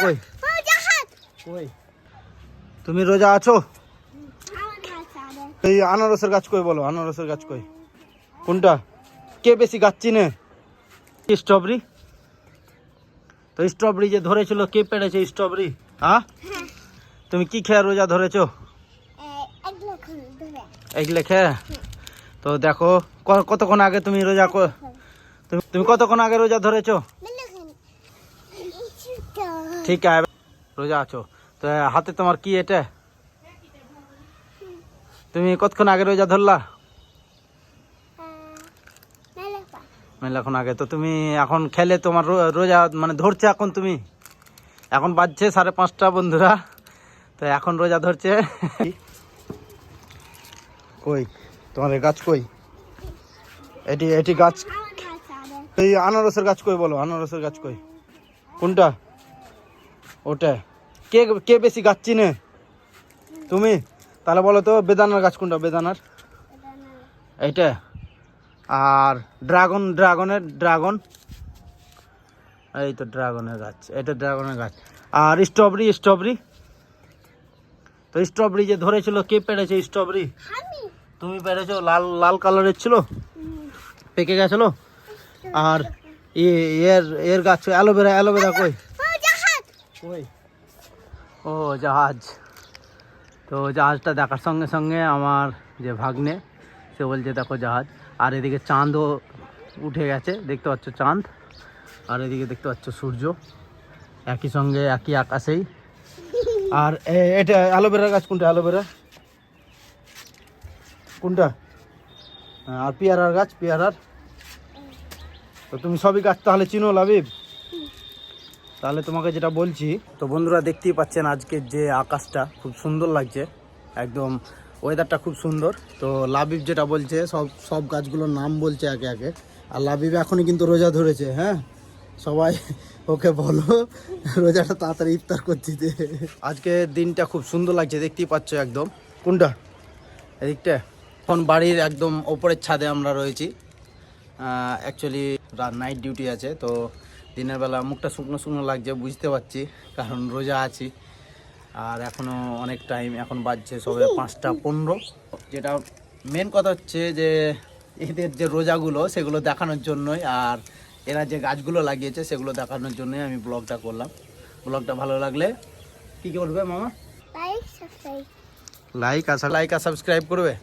কই কই তুমি রোজা আছো? এই আনারসের গাছ কই বলো, আনারসের গাছ কই? কোনটা? কে বেশি গাছ চিনে? স্ট্রবেরি। তো স্ট্রবেরি যে ধরেছিল কে পেড়েছে স্ট্রবেরি? হ্যাঁ, তুমি কি খেয়ে রোজা ধরেছো? এগুলো খেয়ে। তো দেখো কতক্ষণ আগে তুমি রোজা তুমি কতক্ষণ আগে রোজা ধরেছো? ঠিক আছে, রোজা আছো। তো হাতে তোমার কি এটা? তুমি কতক্ষণ আগে রোজা ধরলা? মেলাক্ষণ আগে। তো তুমি এখন খেলে তোমার রোজা মানে ধরছে এখন তুমি? এখন বাজছে 5:30 বন্ধুরা। তো এখন রোজা ধরছে। কই তোমার গাছ কই? এটি গাছ। এই আনারসের গাছ কই বলো, আনারসের গাছ কই? কোনটা? ওটা। কে কে বেশি গাছ চিনে? তুমি। তাহলে বলো তো বেদানার গাছ কোনটা? বেদানার এইটা। আর ড্রাগন এই তো ড্রাগনের গাছ, এটা ড্রাগনের গাছ। আর স্ট্রবেরি তো স্ট্রবেরি যে ধরেছিল কে পেড়েছে স্ট্রবেরি? তুমি পেড়েছো। লাল লাল কালারের ছিল, পেকে গেছিল। আর এর গাছ অ্যালোভেরা কই? কই? ও জাহাজ। তো জাহাজটা দেখার সঙ্গে সঙ্গে আমার যে ভাগ্নে সে বলছে দেখো জাহাজ। আর এদিকে চাঁদও উঠে গেছে, দেখতে পাচ্ছ চাঁদ। আর এদিকে দেখতে পাচ্ছ সূর্য, একই সঙ্গে একই আকাশেই। আর এটা অ্যালোভেরার গাছ কোনটা? অ্যালোভেরা কোনটা? আর পেয়ারার গাছ, পেয়ারার। তো তুমি সবই গাছ তাহলে চিনো লাবিব? তাহলে তোমাকে যেটা বলছি, তো বন্ধুরা দেখতেই পাচ্ছেন আজকের যে আকাশটা খুব সুন্দর লাগছে, একদম ওয়েদারটা খুব সুন্দর। তো লাবিব যেটা বলছে সব গাছগুলোর নাম বলছে একে একে। আর লাবিব এখনই কিন্তু রোজা ধরেছে। হ্যাঁ, সবাই ওকে বলো রোজাটা তাড়াতাড়ি ইফতার করছি। আজকে দিনটা খুব সুন্দর লাগছে, দেখতেই পাচ্ছ একদম। কোনটা? এদিকটা। এখন বাড়ির একদম ওপরের ছাদে আমরা রয়েছি। অ্যাকচুয়ালি নাইট ডিউটি আছে, তো দিনের বেলা মুখটা শুকনো শুকনো লাগছে, বুঝতে পারছি, কারণ রোজা আছি। আর এখনও অনেক টাইম, এখন বাজছে সবে 5:15। যেটা মেন কথা হচ্ছে যে এদের যে রোজাগুলো সেগুলো দেখানোর জন্যই, আর এরা যে গাছগুলো লাগিয়েছে সেগুলো দেখানোর জন্যই আমি ব্লগটা করলাম। ব্লগটা ভালো লাগলে কী করবে মামা? লাইক আর সাবস্ক্রাইব করবে।